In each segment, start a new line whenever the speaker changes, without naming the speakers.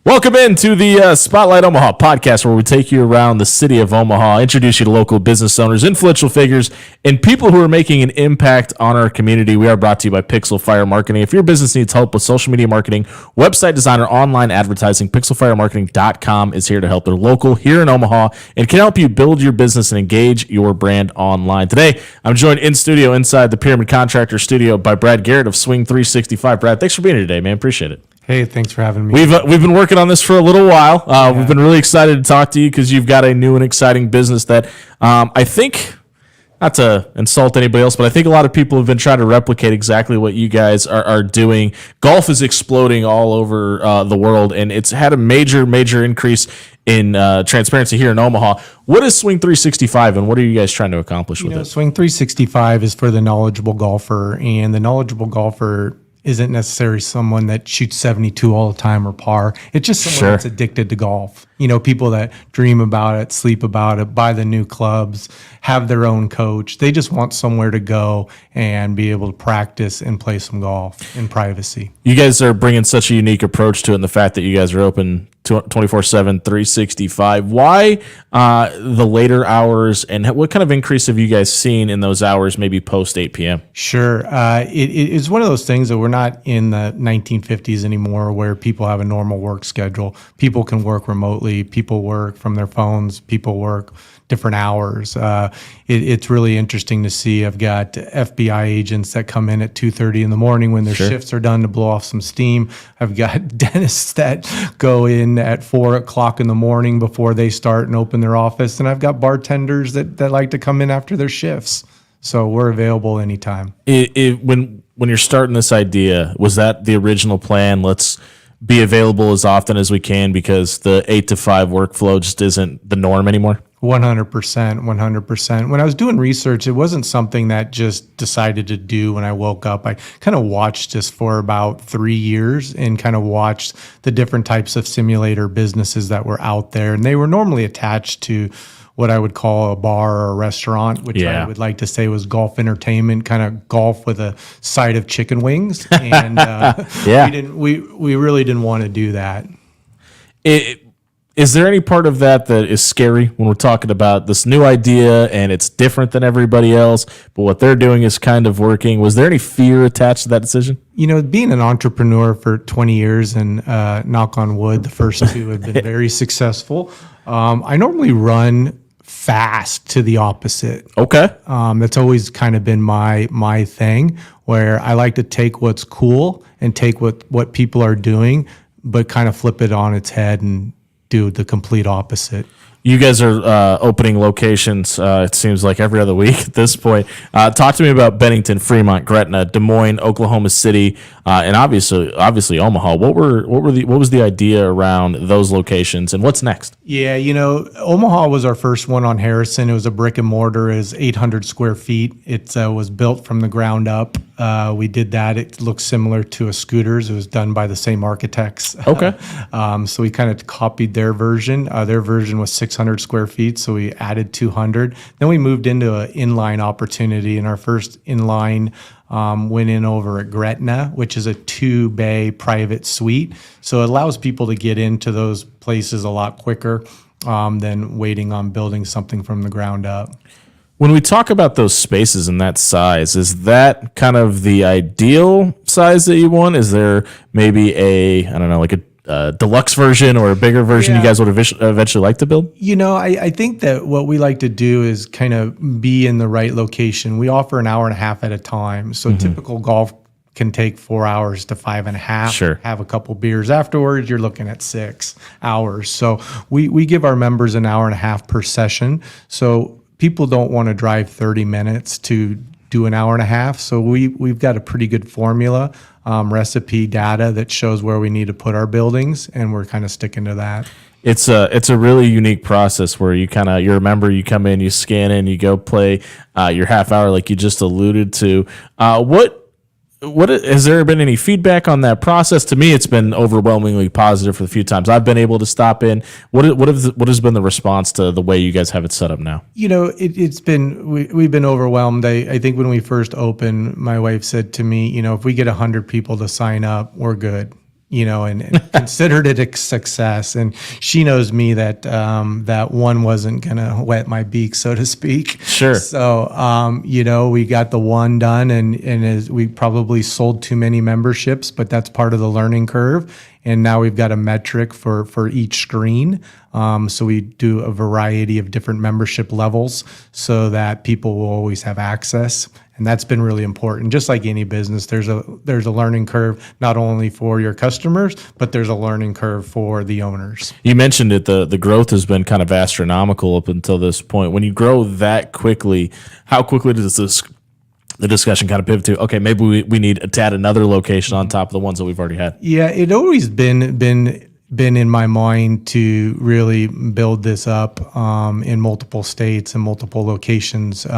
Welcome into the Spotlight Omaha podcast, where we take you around the city of Omaha, introduce you to local business owners, influential figures, and people who are making an impact on our community. We are brought to you by Pixel Fire Marketing. If your business needs help with social media marketing, website design, or online advertising, pixelfiremarketing.com is here to help. They're local here in Omaha and can help you build your business and engage your brand online. Today, I'm joined in studio inside the Pyramid Contractor Studio by Brad Garett of Swing 365. Brad, thanks for being here today, man. Appreciate it.
Hey, thanks for having me.
We've been working on this for a little while. We've been really excited to talk to you because you've got a new and exciting business that I think, not to insult anybody else, but I think a lot of people have been trying to replicate exactly what you guys are doing. Golf is exploding all over the world, and it's had a major increase in transparency here in Omaha. What is Swing 365, and what are you guys trying to accomplish with it?
Swing 365 is for the knowledgeable golfer, and the knowledgeable golfer isn't necessarily someone that shoots 72 all the time or par. It's just someone that's addicted to golf. You know, people that dream about it, sleep about it, buy the new clubs, have their own coach. They just want somewhere to go and be able to practice and play some golf in privacy.
You guys are bringing such a unique approach to it, and the fact that you guys are open 24/7, 365. Why the later hours, and what kind of increase have you guys seen in those hours, maybe post 8 p.m.?
Sure. It is one of those things that we're not in the 1950s anymore where people have a normal work schedule. People can work remotely. People work from their phones. People work different hours. It's really interesting to see. I've got FBI agents that come in at 2:30 in the morning when their shifts are done to blow off some steam. I've got dentists that go in at 4 o'clock in the morning before they start and open their office. And I've got bartenders that like to come in after their shifts. So we're available anytime.
When you're starting this idea, was that the original plan? Let's be available as often as we can because the 8 to 5 workflow just isn't the norm anymore?
100%. When I was doing research, it wasn't something that just decided to do when I woke up. I kind of watched this for about 3 years and kind of watched the different types of simulator businesses that were out there. And they were normally attached to what I would call a bar or a restaurant, which I would like to say was golf entertainment, kind of golf with a side of chicken wings. And we really didn't want to do that.
Is there any part of that is scary when we're talking about this new idea and it's different than everybody else, but what they're doing is kind of working? Was there any fear attached to that decision?
You know, being an entrepreneur for 20 years and knock on wood, the first two have been very successful. I normally run fast to the opposite.
Okay.
That's always kind of been my thing, where I like to take what's cool and take what people are doing, but kind of flip it on its head and do the complete opposite.
You guys are opening locations, it seems like every other week at this point. Talk to me about Bennington, Fremont, Gretna, Des Moines, Oklahoma City, and obviously Omaha. What was the idea around those locations, and what's next?
Yeah, you know, Omaha was our first one on Harrison. It was a brick and mortar. It was 800 square feet. It was built from the ground up. We did that. It looks similar to a Scooters. It was done by the same architects.
Okay.
So we kind of copied their version. Their version was 600 square feet, so we added 200. Then we moved into an inline opportunity, and our first inline went in over at Gretna, which is a 2-bay private suite. So it allows people to get into those places a lot quicker than waiting on building something from the ground up.
When we talk about those spaces and that size, is that kind of the ideal size that you want? Is there maybe like a deluxe version or a bigger version you guys would eventually like to build?
You know, I think that what we like to do is kind of be in the right location. We offer an hour and a half at a time. So typical golf can take 4 hours to 5.5.
Sure.
Have a couple beers afterwards, you're looking at 6 hours. So we give our members an hour and a half per session. So people don't want to drive 30 minutes to do an hour and a half. So we've got a pretty good formula, recipe data that shows where we need to put our buildings, and we're kind of sticking to that.
It's a really unique process where you're a member, you come in, you scan in, you go play your half hour like you just alluded to. What has there been any feedback on that process? To me, it's been overwhelmingly positive for the few times I've been able to stop in. What has been the response to the way you guys have it set up now?
You know, we've been overwhelmed. I think when we first opened, my wife said to me, you know, if we get 100 people to sign up, we're good. and considered it a success. And she knows me that that one wasn't going to wet my beak, so to speak.
Sure.
So, we got the one done, and we probably sold too many memberships, but that's part of the learning curve. And now we've got a metric for each screen. So we do a variety of different membership levels so that people will always have access. And that's been really important. Just like any business, there's a learning curve, not only for your customers, but there's a learning curve for the owners.
You mentioned it, the growth has been kind of astronomical up until this point. When you grow that quickly, how quickly does the discussion kind of pivot to, okay, maybe we need to add another location on top of the ones that we've already had?
Yeah, it always been in my mind to really build this up in multiple states and multiple locations.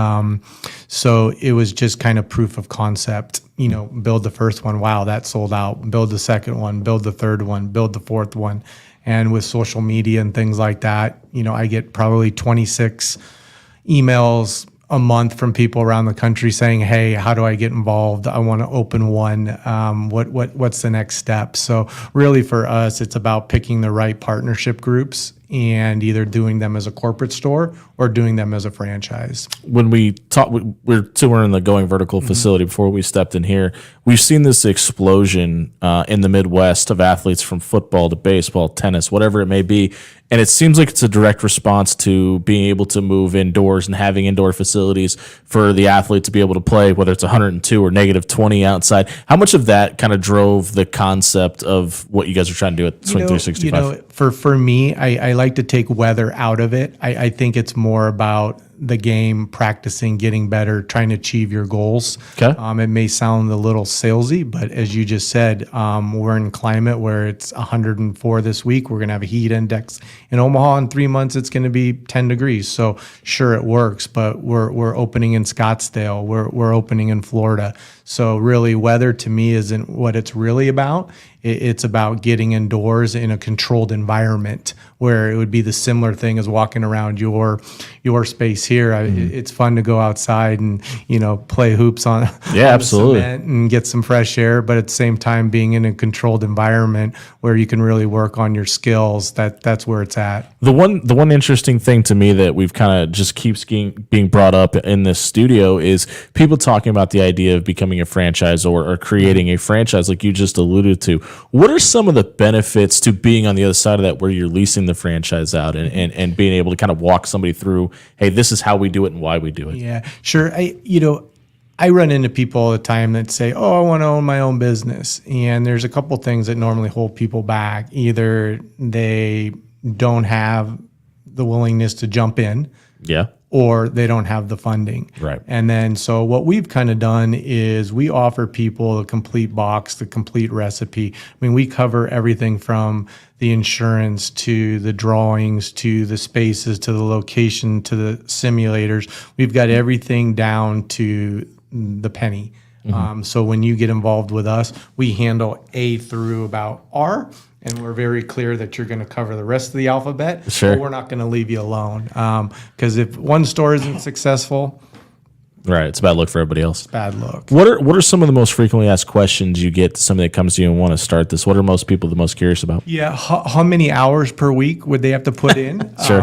So it was just kind of proof of concept. Build the first one, wow, that sold out. Build the second one, build the third one, build the fourth one. And with social media and things like that, I get probably 26 emails a month from people around the country saying, hey, how do I get involved? I want to open one. What's the next step? So really for us, it's about picking the right partnership groups and either doing them as a corporate store or doing them as a franchise.
When we talk, we're touring the Going Vertical facility before we stepped in here. We've seen this explosion in the Midwest of athletes from football to baseball, tennis, whatever it may be. And it seems like it's a direct response to being able to move indoors and having indoor facilities for the athlete to be able to play, whether it's 102 or negative 20 outside. How much of that kind of drove the concept of what you guys are trying to do at Swing 365?
For me, I like to take weather out of it. I think it's more about the game, practicing, getting better, trying to achieve your goals.
Okay.
It may sound a little salesy, but as you just said, we're in climate where it's 104 this week. We're going to have a heat index in Omaha. In 3 months, it's going to be 10 degrees. So sure, it works, but we're opening in Scottsdale. We're opening in Florida. So really, weather to me isn't what it's really about. It's about getting indoors in a controlled environment where it would be the similar thing as walking around your space here. It's fun to go outside and play hoops on
absolutely,
cement and get some fresh air, but at the same time being in a controlled environment where you can really work on your skills. That's where it's at.
The one interesting thing to me that we've kind of just keeps being brought up in this studio is people talking about the idea of becoming a franchise or creating a franchise, like you just alluded to. What are some of the benefits to being on the other side of that, where you're leasing the franchise out and being able to kind of walk somebody through, hey, this is how we do it and why we do it?
Yeah, sure. I run into people all the time that say, oh, I want to own my own business. And there's a couple things that normally hold people back. Either they don't have the willingness to jump in.
Yeah.
Or they don't have the funding.
Right.
And then so what we've kind of done is we offer people a complete box, the complete recipe. I mean, we cover everything from the insurance to the drawings to the spaces to the location to the simulators. We've got everything down to the penny. So when you get involved with us, we handle A through about R. And we're very clear that you're going to cover the rest of the alphabet.
Sure.
But we're not going to leave you alone. Because if one store isn't successful,
right, it's a bad look for everybody else.
Bad look.
What are some of the most frequently asked questions you get to somebody that comes to you and want to start this? What are most people the most curious about?
Yeah, how many hours per week would they have to put in?
Sure.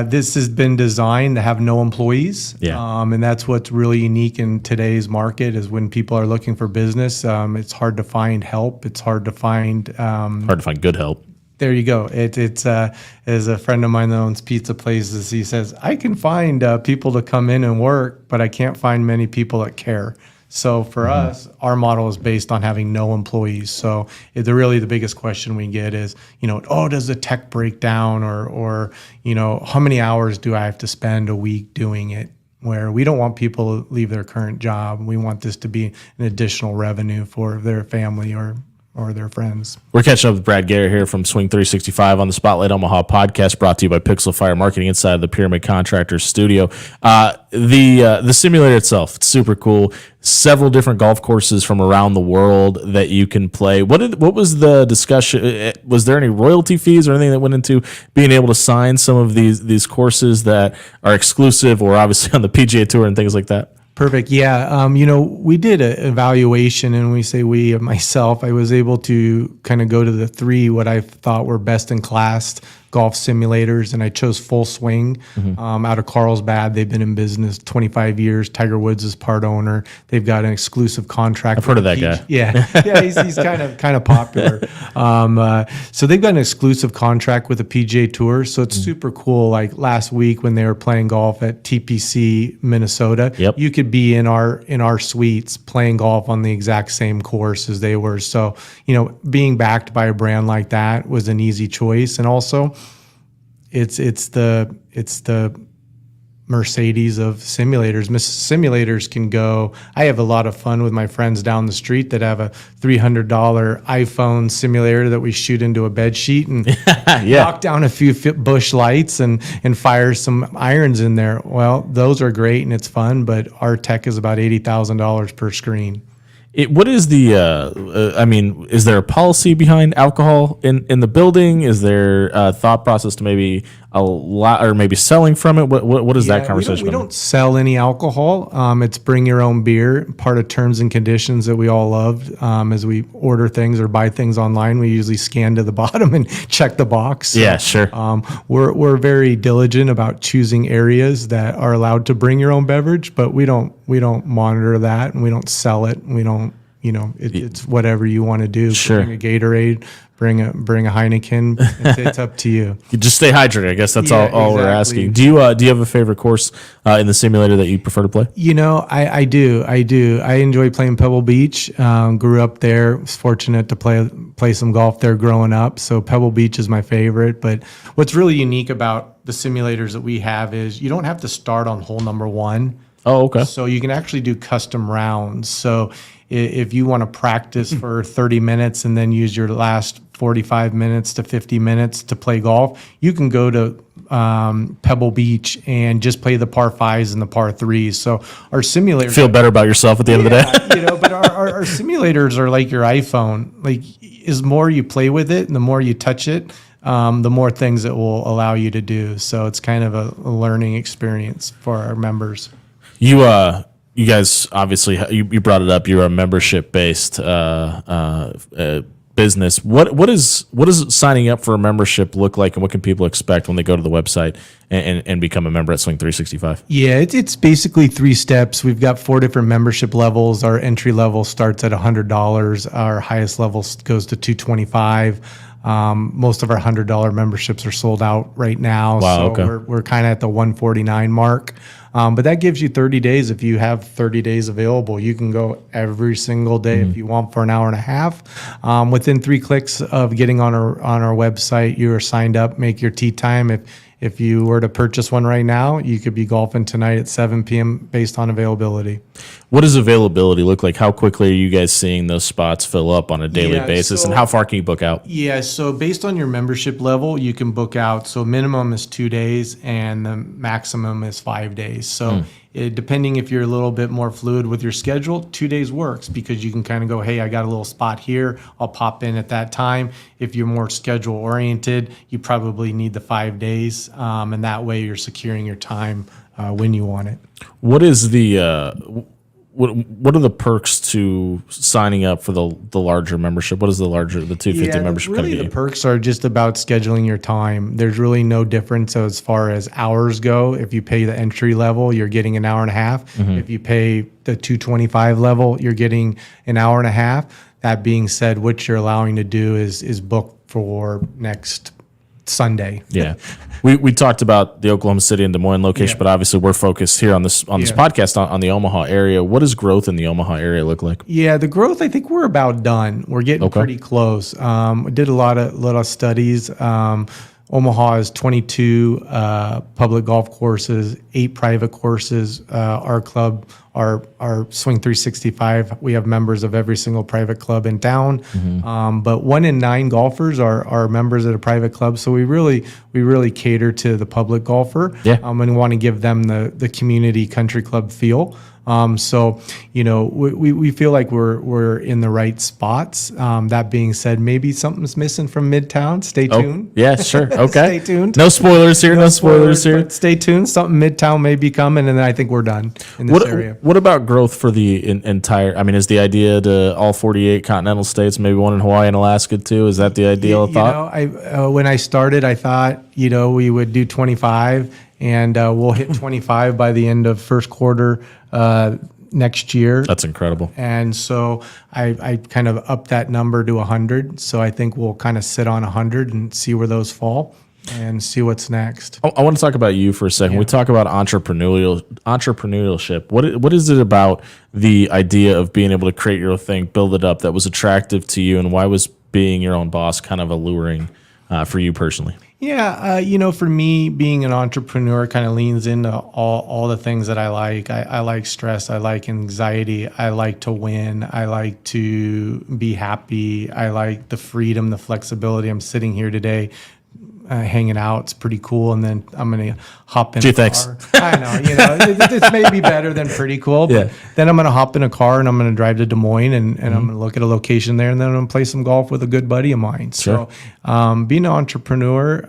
This has been designed to have no employees.
Yeah.
And that's what's really unique in today's market is when people are looking for business, it's hard to find help. It's hard to find
Good help.
There you go. It's as a friend of mine that owns pizza places, he says, I can find people to come in and work, but I can't find many people that care. So for us, our model is based on having no employees. So the biggest question we get is, does the tech break down or how many hours do I have to spend a week doing it? Where we don't want people to leave their current job. We want this to be an additional revenue for their family or their friends.
We're catching up with Brad Garett here from Swing 365 on the Spotlight Omaha podcast, brought to you by Pixel Fire Marketing inside the Pyramid Contractors studio. The simulator itself, it's super cool. Several different golf courses from around the world that you can play. What was the discussion? Was there any royalty fees or anything that went into being able to sign some of these courses that are exclusive or obviously on the PGA Tour and things like that?
Perfect. Yeah. We did an evaluation, and we say we, myself, I was able to kind of go to the three what I thought were best in class golf simulators, and I chose Full Swing out of Carlsbad. They've been in business 25 years. Tiger Woods is part owner. They've got an exclusive contract.
I've heard of that guy.
Yeah, yeah, he's kind of popular. So they've got an exclusive contract with the PGA Tour. So it's super cool. Like last week when they were playing golf at TPC Minnesota, you could be in our suites playing golf on the exact same course as they were. So being backed by a brand like that was an easy choice, and also it's the Mercedes of simulators. Simulators can go. I have a lot of fun with my friends down the street that have a $300 iPhone simulator that we shoot into a bed sheet and knock down a few bush lights and fire some irons in there. Well, those are great and it's fun, but our tech is about $80,000 per screen.
What is the? Is there a policy behind alcohol in the building? Is there a thought process to maybe a lot or maybe selling from it? What is that conversation?
We don't sell any alcohol. It's bring your own beer. Part of terms and conditions that we all love. As we order things or buy things online, we usually scan to the bottom and check the box. So,
yeah, sure.
We're very diligent about choosing areas that are allowed to bring your own beverage, but we don't monitor that and we don't sell it. We don't. It's whatever you want to do.
Sure.
Bring a Gatorade, bring a Heineken. It's up to you.
You just stay hydrated. I guess that's all we're asking. Do you have a favorite course in the simulator that you prefer to play?
I do. I enjoy playing Pebble Beach. Grew up there. Was fortunate to play some golf there growing up. So Pebble Beach is my favorite. But what's really unique about the simulators that we have is you don't have to start on hole number one.
Oh, okay.
So you can actually do custom rounds. So if you want to practice for 30 minutes and then use your last 45 minutes to 50 minutes to play golf, you can go to Pebble Beach and just play the par fives and the par threes. So our simulators
feel better about yourself at the end of the day.
But our simulators are like your iPhone. Like, as more you play with it and the more you touch it, the more things it will allow you to do. So it's kind of a learning experience for our members.
You guys obviously you brought it up. You're a membership based business. What is signing up for a membership look like, and what can people expect when they go to the website and become a member at Swing 365? Yeah,
it's basically 3 steps. We've got 4 different membership levels. Our entry level starts at $100. Our highest level goes to $225. Most of our $100 memberships are sold out right now.
Wow,
so
okay.
we're kind of at the $149 mark. But that gives you 30 days. If you have 30 days available, you can go every single day if you want for an hour and a half. Within 3 clicks of getting on our website, you are signed up, make your tee time. If you were to purchase one right now, you could be golfing tonight at 7 p.m. based on availability.
What does availability look like? How quickly are you guys seeing those spots fill up on a daily basis, and how far can you book out?
Yeah, so based on your membership level, you can book out. So minimum is 2 days, and the maximum is 5 days. So depending if you're a little bit more fluid with your schedule, 2 days works because you can kind of go, hey, I got a little spot here. I'll pop in at that time. If you're more schedule oriented, you probably need the 5 days, and that way you're securing your time when you want it.
What is the what are the perks to signing up for the larger membership? What is the 250 membership?
Really, the perks are just about scheduling your time. There's really no difference as far as hours go. If you pay the entry level, you're getting an hour and a half. If you pay the 225 level, you're getting an hour and a half. That being said, what you're allowing to do is book for next Sunday.
Yeah. We talked about the Oklahoma City and Des Moines location, but obviously we're focused here on this podcast on the Omaha area. What does growth in the Omaha area look like?
Yeah, the growth, I think we're about done. We're getting pretty close. We did a lot of studies. Omaha has 22 public golf courses, 8 private courses. Our club, our Swing 365, we have members of every single private club in town. But 1 in 9 golfers are members at a private club. So we really cater to the public golfer. And want to give them the community country club feel. So, we feel like we're in the right spots. That being said, maybe something's missing from Midtown. Stay tuned.
Yeah, sure. Okay.
Stay tuned.
No spoilers here. No spoilers here.
But stay tuned. Something Midtown may be coming, and then I think we're done in this area.
What about growth for the entire? I mean, is the idea to all 48 continental states, maybe one in Hawaii and Alaska too? Is that the ideal thought?
When I started, I thought we would do 25, and we'll hit 25 by the end of first quarter next year.
That's incredible.
And so I kind of upped that number to 100. So I think we'll kind of sit on 100 and see where those fall and see what's next.
I want to talk about you for a second.
Yeah.
We talk about entrepreneurship. What is it about the idea of being able to create your own thing, build it up, that was attractive to you, and why was being your own boss kind of alluring for you personally?
Yeah, for me, being an entrepreneur kind of leans into all the things that I like. I like stress. I like anxiety. I like to win. I like to be happy. I like the freedom, the flexibility. I'm sitting here today hanging out. It's pretty cool. And then I'm going to hop in
Gee,
a car.
thanks.
I know, this may be better than pretty cool. But then I'm going to hop in a car and I'm going to drive to Des Moines and I'm going to look at a location there, and then I'm going to play some golf with a good buddy of mine.
Sure.
So being an entrepreneur,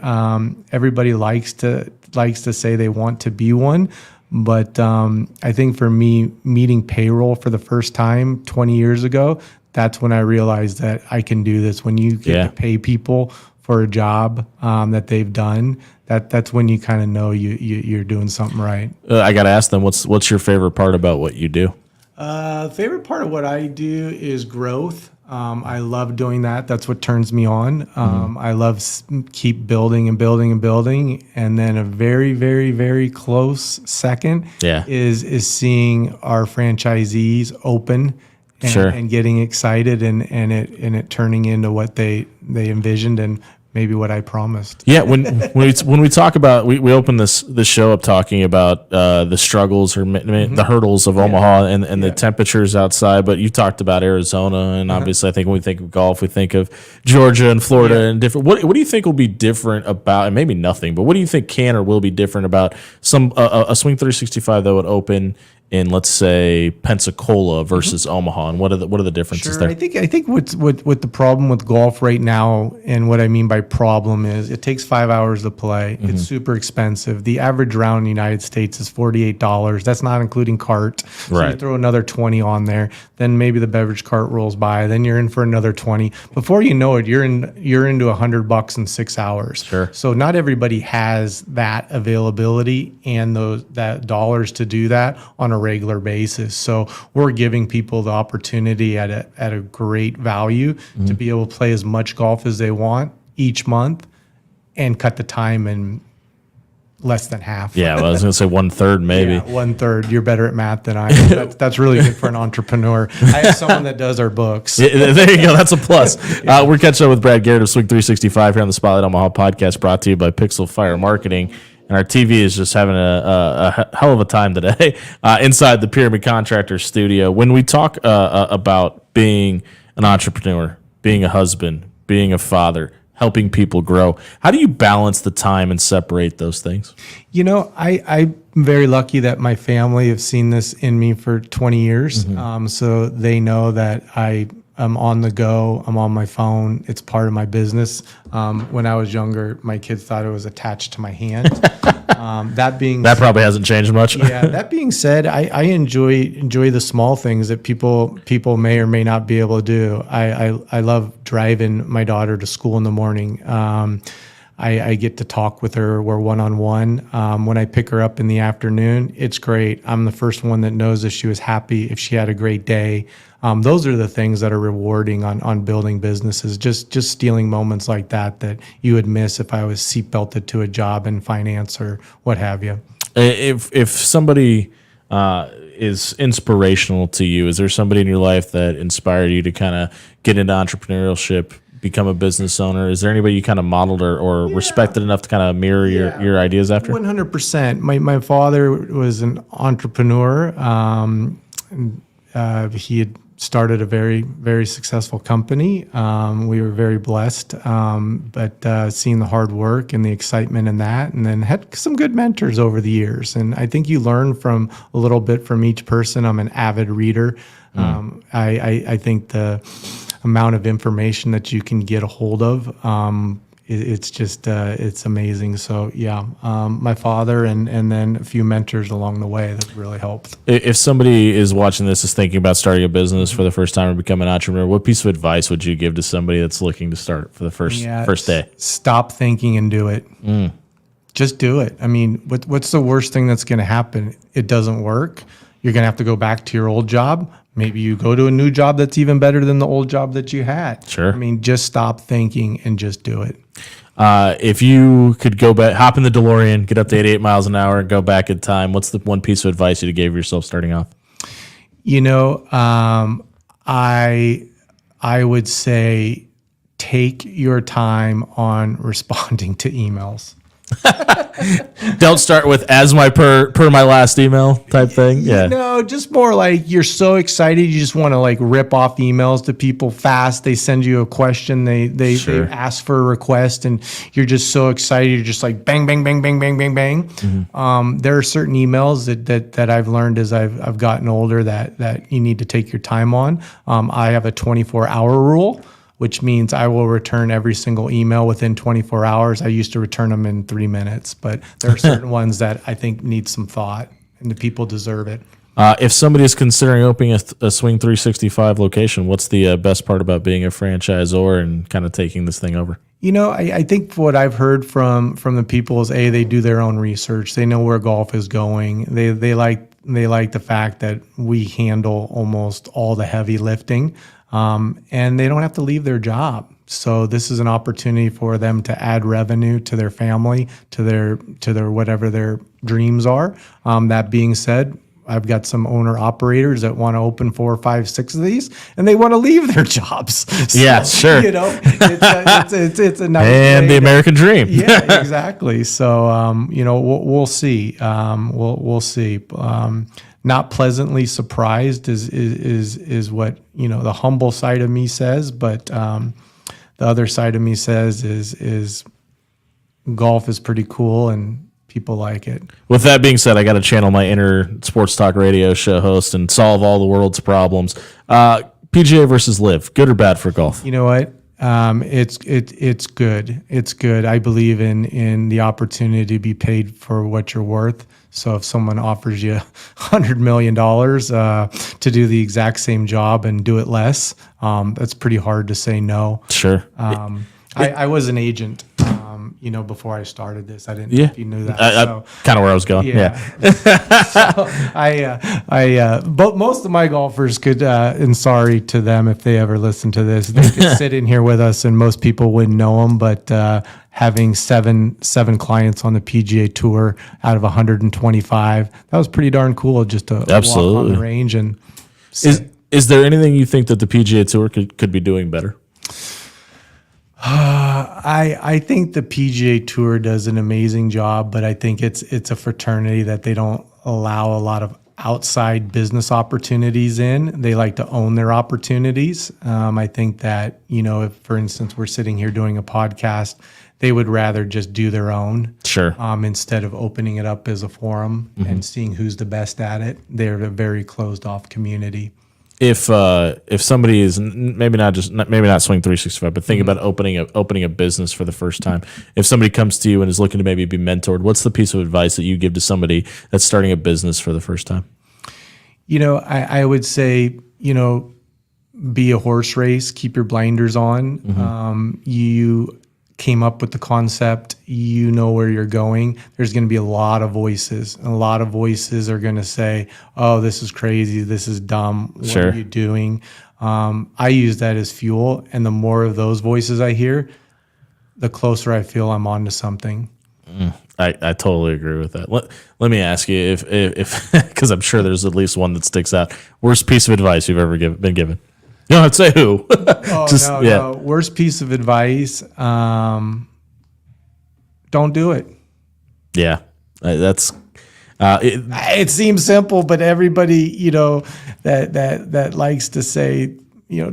everybody likes to say they want to be one. But I think for me, meeting payroll for the first time 20 years ago, that's when I realized that I can do this. When you get to pay people for a job that they've done, that's when you kind of know you're doing something right.
I got to ask them, what's your favorite part about what you do?
Favorite part of what I do is growth. I love doing that. That's what turns me on. I love keep building and building and building. And then a very, very, very close second is seeing our franchisees open and getting excited and it turning into what they envisioned and maybe what I promised.
Yeah, when we talk about, we open this show up talking about the struggles or the hurdles of Omaha and the temperatures outside. But you talked about Arizona, and obviously, I think when we think of golf, we think of Georgia and Florida and different. What do you think will be different about, and maybe nothing, but what do you think can or will be different about some a Swing 365 that would open in, let's say, Pensacola versus Omaha, and what are the differences there?
I think what's the problem with golf right now, and what I mean by problem is it takes 5 hours to play. It's super expensive. The average round in the United States is $48. That's not including cart. So you throw another 20 on there, then maybe the beverage cart rolls by, then you're in for another 20. Before you know it, you're into $100 in 6 hours.
Sure.
So not everybody has that availability and that dollars to do that on a regular basis. So we're giving people the opportunity at a great value to be able to play as much golf as they want each month and cut the time in less than half.
Yeah, well, I was going to say 1/3 maybe.
Yeah, 1/3. You're better at math than I am. That's really good for an entrepreneur. I have someone that does our books.
Yeah, there you go. That's a plus. We're catching up with Brad Garett of Swing 365 here on the Spotlight Omaha podcast, brought to you by Pixel Fire Marketing. And our TV is just having a hell of a time today inside the Pyramid Contractor studio. When we talk about being an entrepreneur, being a husband, being a father, helping people grow, how do you balance the time and separate those things?
I'm very lucky that my family have seen this in me for 20 years. So they know that I'm on the go. I'm on my phone. It's part of my business. When I was younger, my kids thought it was attached to my hand. That
probably hasn't changed much.
Yeah. That being said, I enjoy the small things that people may or may not be able to do. I love driving my daughter to school in the morning. I get to talk with her. We're one-on-one. When I pick her up in the afternoon, it's great. I'm the first one that knows if she was happy, if she had a great day. Those are the things that are rewarding on building businesses. Just stealing moments like that you would miss if I was seatbelted to a job in finance or what have you.
If somebody is inspirational to you, is there somebody in your life that inspired you to kind of get into entrepreneurship, become a business owner? Is there anybody you kind of modeled or respected enough to kind of mirror your ideas after?
100%. My father was an entrepreneur. He had started a very, very successful company. We were very blessed, but seeing the hard work and the excitement in that, and then had some good mentors over the years. And I think you learn from a little bit from each person. I'm an avid reader. I think the amount of information that you can get a hold of, it's just it's amazing. So yeah, my father and then a few mentors along the way that really helped.
If somebody is watching this, is thinking about starting a business for the first time or become an entrepreneur, what piece of advice would you give to somebody that's looking to start for the first day?
Stop thinking and do it. Just do it. I mean, what's the worst thing that's going to happen? It doesn't work. You're going to have to go back to your old job. Maybe you go to a new job that's even better than the old job that you had.
Sure.
I mean, just stop thinking and just do it.
If you could go back, hop in the DeLorean, get up to 88 miles an hour, and go back in time, what's the one piece of advice you gave yourself starting off?
You know, I would say take your time on responding to emails.
Don't start with as my per my last email type thing. Yeah.
No, just more like you're so excited you just want to like rip off emails to people fast. They send you a question, they ask for a request, and you're just so excited. You're just like bang, bang, bang, bang, bang, bang, bang. There are certain emails that I've learned as I've gotten older that you need to take your time on. I have a 24-hour rule, which means I will return every single email within 24 hours. I used to return them in 3 minutes, but there are certain ones that I think need some thought, and the people deserve it.
If somebody is considering opening a Swing 365 location, what's the best part about being a franchisor and kind of taking this thing over?
You know, I think what I've heard from the people is, they do their own research. They know where golf is going. They like the fact that we handle almost all the heavy lifting. And they don't have to leave their job. So this is an opportunity for them to add revenue to their family, to their whatever their dreams are. That being said, I've got some owner operators that want to open 4, 5, 6 of these, and they want to leave their jobs. So,
yeah, sure.
You know, it's a nice
and the American dream.
Yeah, exactly. So you know, we'll see. We'll see. Not pleasantly surprised is what, you know, the humble side of me says, but the other side of me says is golf is pretty cool and people like it.
With that being said, I got to channel my inner sports talk radio show host and solve all the world's problems. PGA versus Live, good or bad for golf?
You know what? It's good. It's good. I believe in the opportunity to be paid for what you're worth. So if someone offers you $100 million to do the exact same job and do it less, that's pretty hard to say no.
Sure.
I was an agent, you know, before I started this. I didn't know if you knew that.
Kind of where I was going. Yeah.
So but most of my golfers could, and sorry to them if they ever listen to this, they could sit in here with us and most people wouldn't know them, but having seven clients on the PGA Tour out of 125, that was pretty darn cool just to walk on the range. And
is there anything you think that the PGA Tour could be doing better?
I think the PGA Tour does an amazing job, but I think it's a fraternity that they don't allow a lot of outside business opportunities in. They like to own their opportunities. I think that, you know, if, for instance, we're sitting here doing a podcast, they would rather just do their own.
Sure.
Instead of opening it up as a forum and seeing who's the best at it. They're a very closed off community.
If somebody is maybe not Swing 365, but think about opening a business for the first time. If somebody comes to you and is looking to maybe be mentored, what's the piece of advice that you give to somebody that's starting a business for the first time?
You know, I would say, you know, be a horse race, keep your blinders on. You came up with the concept, you know where you're going. There's going to be a lot of voices. And a lot of voices are going to say, oh, this is crazy. This is dumb. What are you doing? I use that as fuel. And the more of those voices I hear, the closer I feel I'm onto something.
I totally agree with that. Let me ask you if because I'm sure there's at least one that sticks out. Worst piece of advice you've ever been given? You don't have to say who.
No. Worst piece of advice, don't do it.
Yeah, that's
It seems simple, but everybody, that likes to say,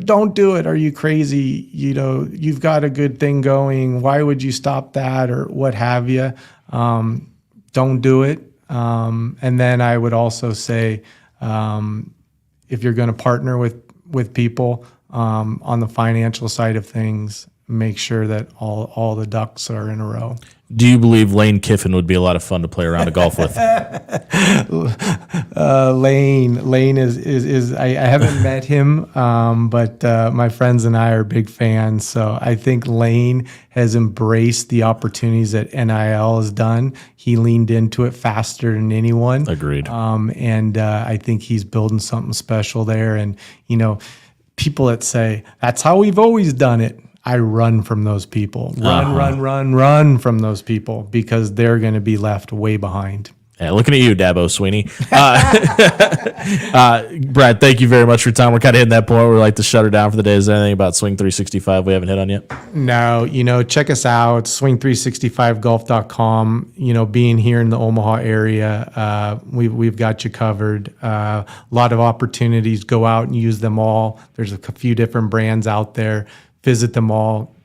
don't do it. Are you crazy? You've got a good thing going. Why would you stop that or what have you? Don't do it. And then I would also say, if you're going to partner with people on the financial side of things, make sure that all the ducks are in a row.
Do you believe Lane Kiffin would be a lot of fun to play around a golf with?
Lane is I haven't met him, but my friends and I are big fans. So I think Lane has embraced the opportunities that NIL has done. He leaned into it faster than anyone.
Agreed.
And I think he's building something special there. And, people that say, that's how we've always done it. I run from those people. Run from those people because they're going to be left way behind.
Yeah, looking at you, Dabo Sweeney. Brad, thank you very much for your time. We're kind of hitting that point where we like to shut her down for the day. Is there anything about Swing 365 we haven't hit on yet?
No, check us out, swing365golf.com. Being here in the Omaha area, we've got you covered. A lot of opportunities. Go out and use them all. There's a few different brands out there. Visit them all,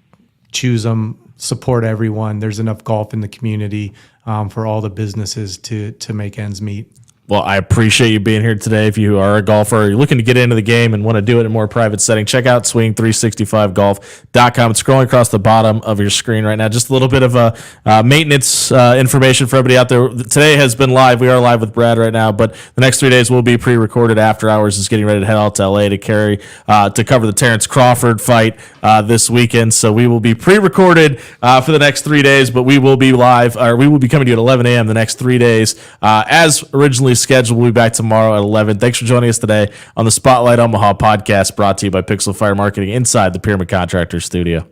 choose them, support everyone. There's enough golf in the community for all the businesses to make ends meet.
Well, I appreciate you being here today. If you are a golfer or you're looking to get into the game and want to do it in a more private setting, check out swing365golf.com. It's scrolling across the bottom of your screen right now. Just a little bit of maintenance information for everybody out there. Today has been live. We are live with Brad right now, but the next 3 days will be pre-recorded. After Hours is getting ready to head out to LA to cover the Terrence Crawford fight this weekend. So we will be pre-recorded for the next 3 days, but we will be live, or we will be coming to you at 11 a.m. the next 3 days as originally scheduled. We'll be back tomorrow at 11. Thanks for joining us today on the Spotlight Omaha podcast, brought to you by Pixel Fire Marketing inside the Pyramid Contractor Studio.